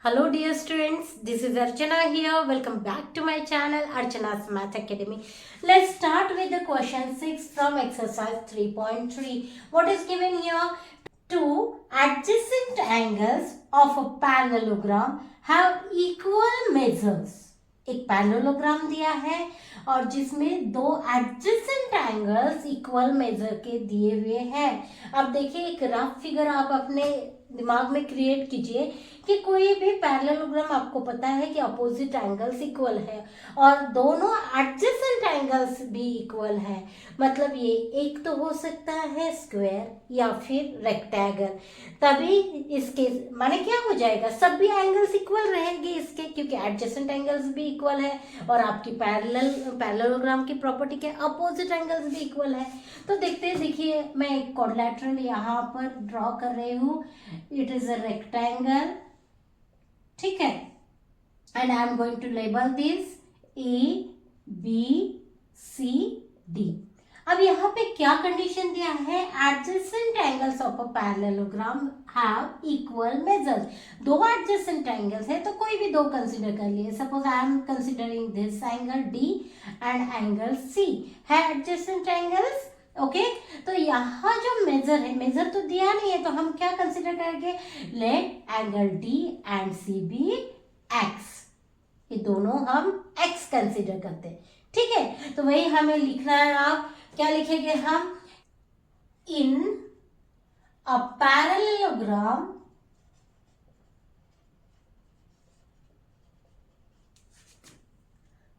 Hello dear students, this is Archana here. Welcome back to my channel Archana's Math Academy. Let's start with the question 6 from exercise 3.3. What is given here? Two adjacent angles of a parallelogram have equal measures. एक parallelogram दिया है और जिसमें दो adjacent angles equal major के दिए हुए हैं। अब देखिए एक रफ फिगर आप अपने दिमाग में क्रिएट कीजिए कि कोई भी पैरेललोग्राम आपको पता है कि अपोजिट एंगल्स इक्वल है और दोनों एडजेसेंट एंगल्स भी इक्वल है। मतलब ये एक तो हो सकता है स्क्वायर या फिर रेक्टेंगल, तभी इसके माने क्या हो जाएगा, सब भी एंगल्स इक्वल रहेंगे इसके, क्योंकि एडजेसेंट एंगल्स भी इक्वल है और आपकी पैरेललोग्राम की प्रॉपर्टी के अपोजिट एंगल्स भी इक्वल है। तो देखते हैं, देखिए मैं एक क्वाड्रिलेटरल यहाँ पर ड्रॉ कर रही हूँ। इट इज अ रेक्टेंगल, ठीक है, and I am going to label this ABCD। अब यहाँ पे क्या कंडीशन दिया है? Adjacent angles of a parallelogram have equal measures. दो एडजेसेंट एंगल्स है तो कोई भी दो कंसीडर कर लिए। Suppose I am considering this angle D and angle C है एडजेसेंट एंगल्स। ओके तो यहाँ जो मेजर है, मेजर तो दिया नहीं है तो हम क्या कंसीडर करेंगे? Let angle D and C be X। ये दोनों हम X कंसीडर करते हैं, ठीक है। तो वही हमें लिखना है। आप क्या लिखेंगे? हम इन अ पैरेललोग्राम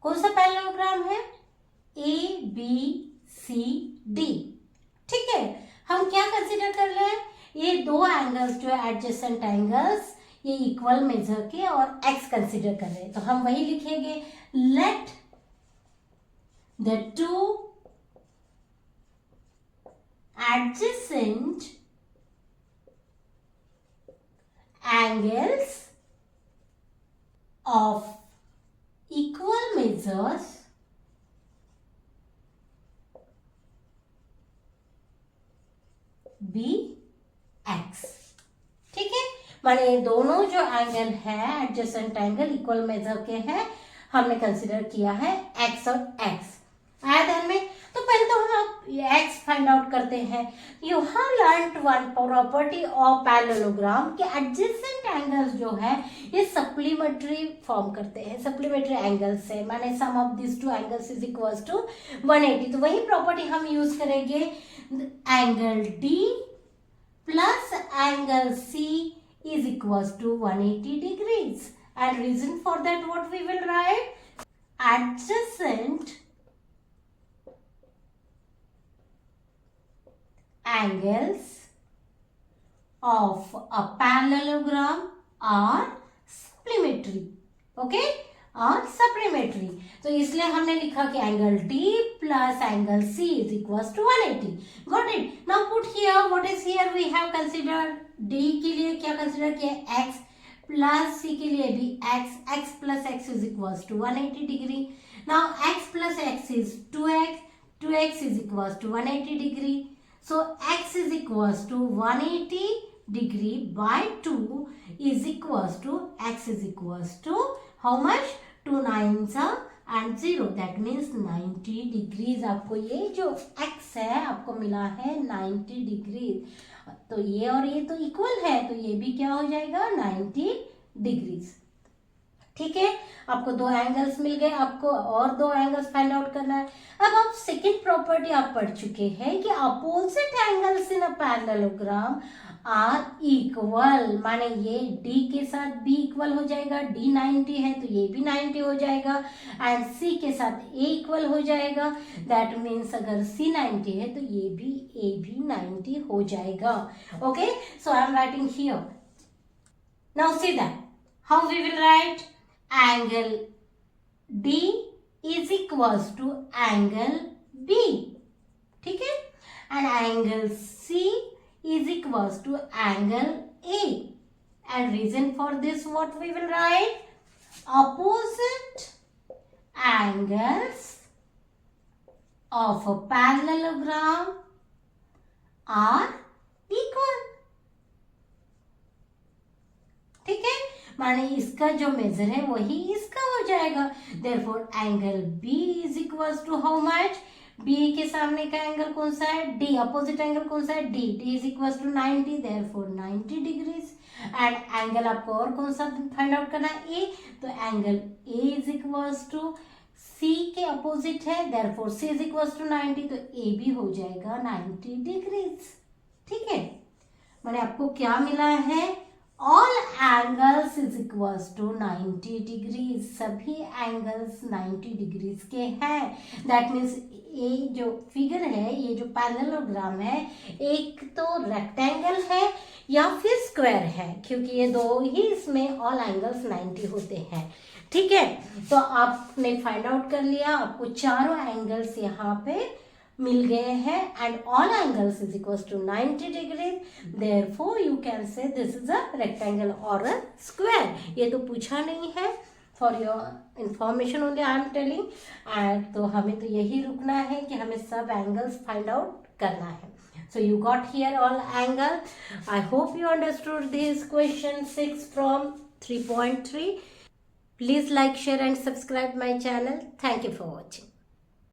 कौन सा पैरेललोग्राम है? ABCD, ठीक है। हम क्या कंसीडर कर रहे हैं? ये दो एंगल्स जो है एडजेसेंट एंगल्स, ये इक्वल मेजर के और x कंसीडर कर रहे हैं, तो हम वही लिखेंगे। Let the two adjacent angles of equal measures be x, ठीक है। माने दोनों जो एंगल है एडजेसेंट एंगल इक्वल मेजर के हैं, हमने कंसीडर किया है x और x। आया ध्यान में? तो पहले तो हम x फाइंड आउट करते हैं। You have learned one property of parallelogram कि एडजेसेंट एंगल्स जो है ये सप्लीमेंट्री फॉर्म करते हैं, सप्लीमेंट्री एंगल्स से, माने sum of this two angles is equals to 180। तो वही प्रॉपर्टी हम यूज करेंगे। Angle D plus angle C is equals to 180 degrees, and reason for that what we will write? Adjacent angles of a parallelogram are supplementary, okay, और supplementary। तो इसलिए हमने लिखा कि angle D plus angle C is equals to 180. Got it? Now put here what is here we have considered. D के लिए क्या consider किया? x प्लस C के लिए भी x, x plus x is equals to 180 degree. Now x plus x is 2x, 2x is equals to 180 degree. So x is equals to 180 degree by 2 is equals to x is equals to how much? 2 9s and 0, that means 90 degrees। आपको ये जो x है आपको मिला है 90 degree. तो ये और ये तो इक्वल है तो ये भी क्या हो जाएगा? 90 डिग्रीज, ठीक है। आपको दो एंगल्स मिल गए, आपको और दो एंगल्स फाइंड आउट करना है। अब आप सेकंड प्रॉपर्टी आप पढ़ चुके हैं कि opposite angles in a parallelogram are equal, माने ये D के साथ B इक्वल हो जाएगा, D 90 है तो ये भी 90 हो जाएगा, एंड C के साथ A इक्वल हो जाएगा। दैट मीन्स अगर C 90 है तो ये भी A भी 90 हो जाएगा। Okay so I am writing here. Now see that how we will write? Angle D is equals to angle B, ठीक है, and angle C is equals to angle A, and reason for this what we will write? Opposite angles of a parallelogram are equal, ठीक है। माने इसका जो major है वही इसका हो जाएगा। Therefore angle B is equals to how much, B के सामने का एंगल कौन सा है, डी, अपोजिट एंगल कौन सा है, D, D is equals to 90, therefore 90 degrees. And angle आपको और कौन सा फाइंड आउट करना है, ए, तो angle A is equals to C के अपोजिट है, therefore C is equals to 90, तो ए भी हो जाएगा 90 डिग्रीज। ठीक है, मैंने आपको क्या मिला है, all angles is equals to 90 degrees, सभी एंगल्स 90 डिग्रीज के हैं। दैट मीन्स ये जो फिगर है, ये जो पैरेललोग्राम है, एक तो रेक्टेंगल है या फिर स्क्वायर है, क्योंकि ये दो ही इसमें ऑल एंगल्स 90 होते हैं। ठीक है, तो आपने फाइंड आउट कर लिया, आपको चारों एंगल्स यहाँ पे मिल गए हैं and all angles is equals to 90 degree, therefore you can say this is a rectangle और अ स्क्वायर। ये तो पूछा नहीं है, for your information only I am telling. And तो हमें तो यही रुकना है कि हमें सब एंगल्स फाइंड आउट करना है। So you got here all angle. I hope you understood this question 6 from 3.3. Please like, share and subscribe my channel. Thank you for watching.